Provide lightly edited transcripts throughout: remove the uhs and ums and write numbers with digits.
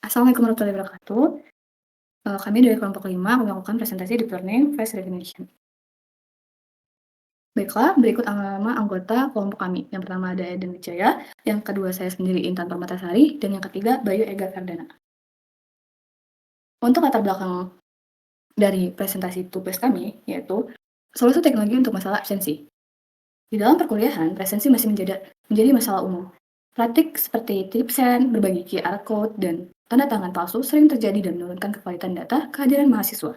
Assalamualaikum warahmatullahi wabarakatuh. Kami dari kelompok 5 melakukan presentasi Deep Learning Face Recognition. Baiklah, berikut nama anggota kelompok kami. Yang pertama ada Eden Wijaya, yang kedua saya sendiri Intan Permatasari, dan yang ketiga Bayu Ega Ferdana. Untuk latar belakang dari presentasi tugas kami, yaitu solusi teknologi untuk masalah absensi. Di dalam perkuliahan, presensi masih menjadi masalah umum. Praktik seperti tipsen, berbagi QR code, dan tanda tangan palsu sering terjadi dan menurunkan kekuatan data kehadiran mahasiswa.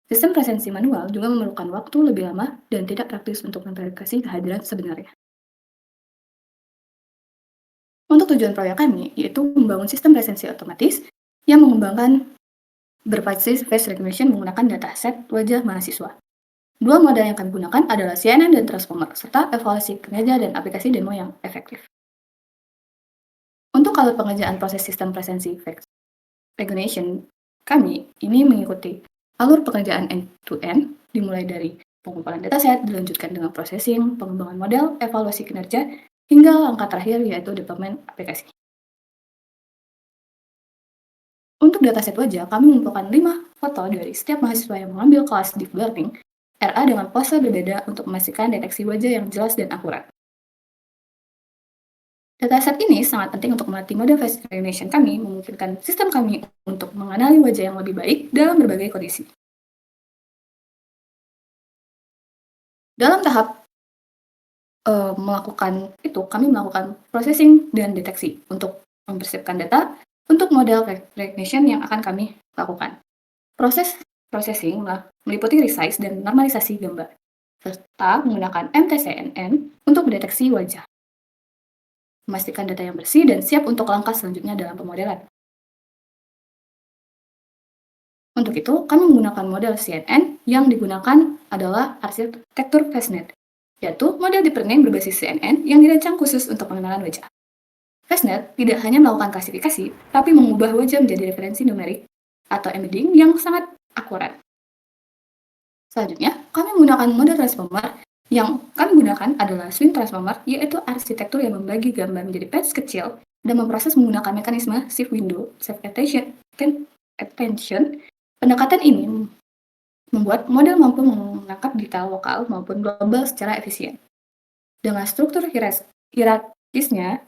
Sistem presensi manual juga memerlukan waktu lebih lama dan tidak praktis untuk memverifikasi kehadiran sebenarnya. Untuk tujuan proyek kami, yaitu membangun sistem presensi otomatis yang mengembangkan berbasis face recognition menggunakan dataset wajah mahasiswa. Dua model yang kami gunakan adalah CNN dan Transformer, serta evaluasi kinerja dan aplikasi demo yang efektif. Untuk alur pengerjaan proses sistem presensi face recognition, kami ini mengikuti alur pekerjaan end-to-end, dimulai dari pengumpulan dataset, dilanjutkan dengan processing, pengembangan model, evaluasi kinerja, hingga langkah terakhir yaitu development aplikasi. Untuk dataset wajah, kami mengumpulkan 5 foto dari setiap mahasiswa yang mengambil kelas Deep Learning RA dengan pose berbeda untuk memastikan deteksi wajah yang jelas dan akurat. Dataset ini sangat penting untuk melatih model face recognition kami, memungkinkan sistem kami untuk mengenali wajah yang lebih baik dalam berbagai kondisi. Dalam tahap kami melakukan processing dan deteksi untuk mempersiapkan data untuk model recognition yang akan kami lakukan. Proses processing meliputi resize dan normalisasi gambar, serta menggunakan MTCNN untuk mendeteksi wajah, memastikan data yang bersih dan siap untuk langkah selanjutnya dalam pemodelan. Untuk itu, kami menggunakan model CNN yang digunakan adalah arsitektur FastNet, yaitu model deep learning berbasis CNN yang dirancang khusus untuk pengenalan wajah. FastNet tidak hanya melakukan klasifikasi, tapi mengubah wajah menjadi referensi numerik atau embedding yang sangat akurat. Selanjutnya, kami menggunakan model transformer. Yang kami gunakan adalah swing transformer, yaitu arsitektur yang membagi gambar menjadi patch kecil dan memproses menggunakan mekanisme shift window, shift attention. Pendekatan ini membuat model mampu menangkap detail lokal maupun global secara efisien. Dengan struktur hierarkisnya,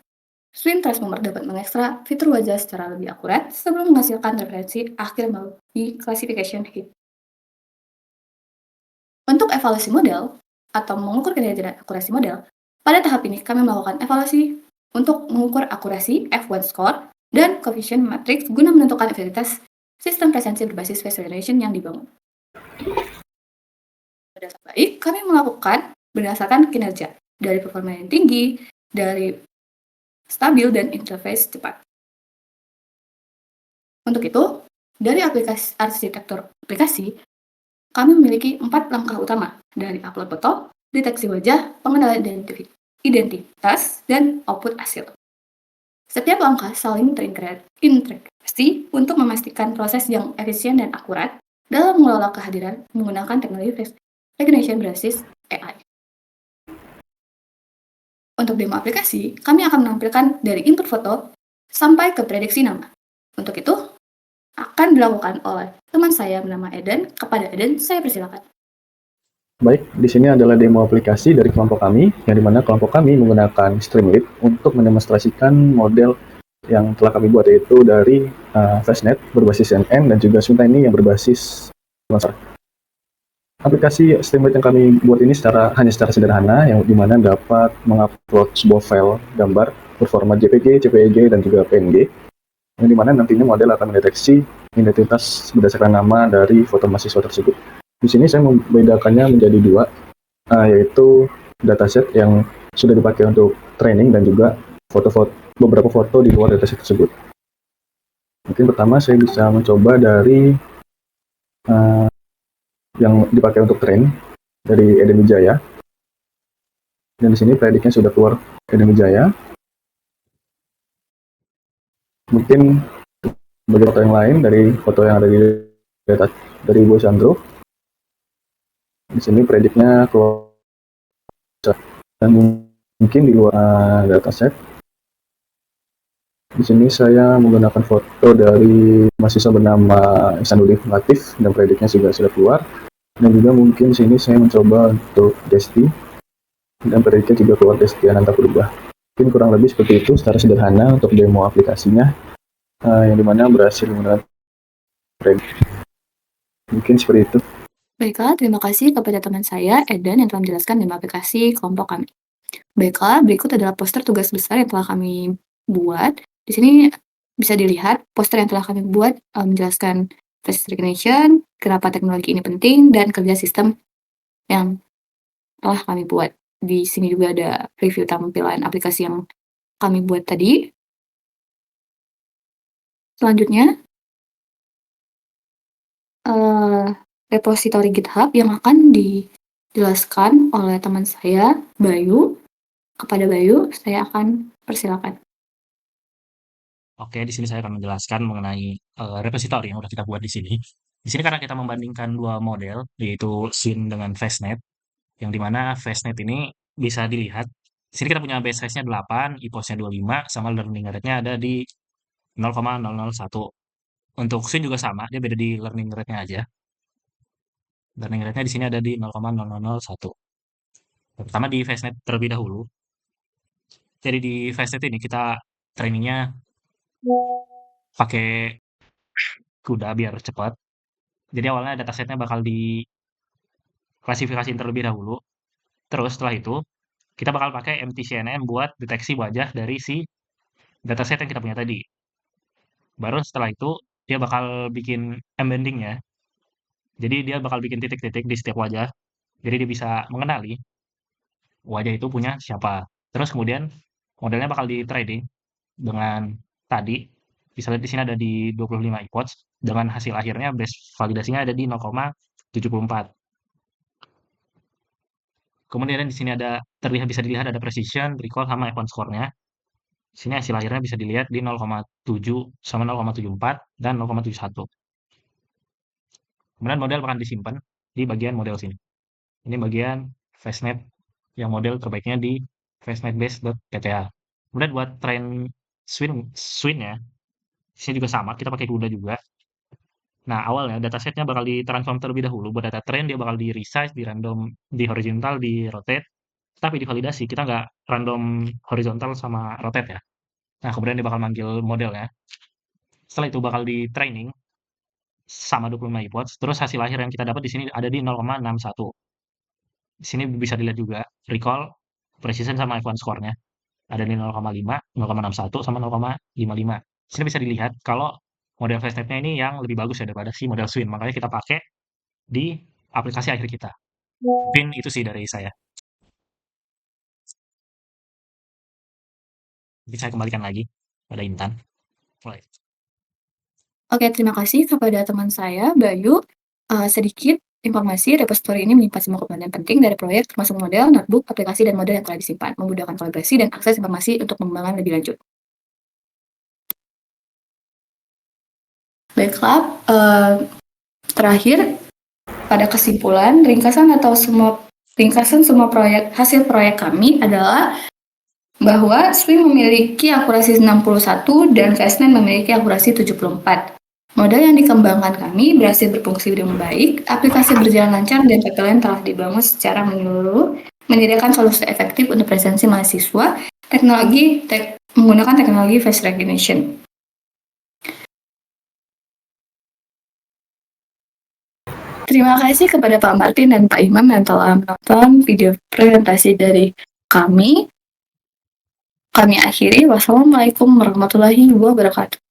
swing transformer dapat mengekstra fitur wajah secara lebih akurat sebelum menghasilkan referensi akhir melalui classification heap. Untuk evaluasi model atau mengukur kinerja akurasi model, pada tahap ini kami melakukan evaluasi untuk mengukur akurasi F1 score dan coefficient matrix guna menentukan efektivitas sistem presensi berbasis face recognition yang dibangun. Berdasar baik, kami melakukan berdasarkan kinerja dari performa yang tinggi, dari stabil dan interface cepat. Untuk itu, dari arsitektur aplikasi, kami memiliki 4 langkah utama, dari upload foto, deteksi wajah, pengenalan identitas, dan output hasil. Setiap langkah saling terintegrasi untuk memastikan proses yang efisien dan akurat dalam mengelola kehadiran menggunakan teknologi face recognition berbasis AI. Untuk demo aplikasi, kami akan menampilkan dari input foto sampai ke prediksi nama. Untuk itu, akan dilakukan oleh teman saya bernama Eden. Kepada Eden, saya persilakan. Baik, di sini adalah demo aplikasi dari kelompok kami, yang dimana kelompok kami menggunakan Streamlit untuk mendemonstrasikan model yang telah kami buat, yaitu dari FastNet berbasis CNN dan juga Swintiny yang berbasis Lancer. Aplikasi Streamlit yang kami buat ini hanya secara sederhana, yang dimana dapat mengupload sebuah file gambar berformat JPG, CPG, dan juga PNG, yang dimana nantinya model akan mendeteksi identitas berdasarkan nama dari foto mahasiswa tersebut. Di sini saya membedakannya menjadi 2, yaitu dataset yang sudah dipakai untuk training dan juga beberapa foto di luar dataset tersebut. Mungkin pertama saya bisa mencoba dari yang dipakai untuk train dari Eden Wijaya. Dan di sini prediknya sudah keluar Eden Wijaya. Mungkin bagi foto yang lain dari foto yang ada di data dari Ibu Sandro. Di sini prediknya keluar dan mungkin di luar dataset Di sini saya menggunakan foto dari mahasiswa bernama Ihsanuddin Latif dan prediknya juga sudah keluar. Dan juga mungkin di sini saya mencoba untuk Desti dan prediknya juga keluar Desti Ananta Purba. Mungkin kurang lebih seperti itu secara sederhana untuk demo aplikasinya, yang dimana berhasil menggunakan predik. Mungkin seperti itu. Baiklah, terima kasih kepada teman saya, Eden, yang telah menjelaskan demo aplikasi kelompok kami. Baiklah, berikut adalah poster tugas besar yang telah kami buat. Di sini bisa dilihat poster yang telah kami buat menjelaskan face recognition, kenapa teknologi ini penting, dan kerja sistem yang telah kami buat. Di sini juga ada review tampilan aplikasi yang kami buat tadi. Selanjutnya, repositori GitHub yang akan dijelaskan oleh teman saya, Bayu. Kepada Bayu, saya akan persilakan. Oke, di sini saya akan menjelaskan mengenai repository yang sudah kita buat di sini. Di sini karena kita membandingkan dua model, yaitu Swin dengan Fastnet, yang dimana Fastnet ini bisa dilihat. Di sini kita punya base size-nya 8, ePOS-nya 25, sama learning rate-nya ada di 0,001. Untuk Swin juga sama, dia beda di learning rate-nya aja. Learning rate-nya di sini ada di 0,0001. Pertama di Fastnet terlebih dahulu. Jadi di Fastnet ini kita trainingnya pakai kuda biar cepat. Jadi awalnya datasetnya bakal diklasifikasiin terlebih dahulu. Terus setelah itu, kita bakal pakai MTCNN buat deteksi wajah dari si dataset yang kita punya tadi. Baru setelah itu, dia bakal bikin embedding-nya. Jadi dia bakal bikin titik-titik di setiap wajah. Jadi dia bisa mengenali wajah itu punya siapa. Terus kemudian modelnya bakal di trading dengan tadi. Bisa lihat di sini ada di 25 epoch dengan hasil akhirnya base validasinya ada di 0,74. Kemudian di sini ada bisa dilihat ada precision, recall sama F1 score-nya. Di sini hasil akhirnya bisa dilihat di 0,7 sama 0,74 dan 0,71. Kemudian model akan disimpan di bagian model sini. Ini bagian Fastnet yang model terbaiknya di fastnetbase.pta. Kemudian buat train swin-nya, di sini juga sama, kita pakai CUDA juga. Nah, awalnya datasetnya bakal ditransform terlebih dahulu. Buat data train, dia bakal di resize, di random, di horizontal, di rotate. Tapi di validasi, kita nggak random horizontal sama rotate ya. Nah, kemudian dia bakal manggil modelnya. Setelah itu bakal di training sama 25 epoch. Terus hasil akhir yang kita dapat di sini ada di 0,61. Di sini bisa dilihat juga recall, precision sama F1 score-nya. Ada di 0,5, 0,61 sama 0,55. Di sini bisa dilihat kalau model Fastnet-nya ini yang lebih bagus ya daripada si model Swin. Makanya kita pakai di aplikasi akhir kita. Mungkin itu sih dari saya. Mungkin saya kembalikan lagi pada Intan. Mulai. Oke, terima kasih kepada teman saya, Bayu. Sedikit informasi, repository ini menyimpan semua komponen penting dari proyek, termasuk model, notebook, aplikasi, dan model yang telah disimpan, memudahkan kolaborasi dan akses informasi untuk pengembangan lebih lanjut. Baiklah, terakhir, pada kesimpulan, ringkasan semua hasil proyek kami adalah bahwa Swing memiliki akurasi 61 dan Fastnet memiliki akurasi 74. Model yang dikembangkan kami berhasil berfungsi dengan baik, aplikasi berjalan lancar, dan pipeline telah dibangun secara menyeluruh, menyediakan solusi efektif untuk presensi mahasiswa, menggunakan teknologi face recognition. Terima kasih kepada Pak Martin dan Pak Imam yang telah menonton video presentasi dari kami. Kami akhiri. Wassalamualaikum warahmatullahi wabarakatuh.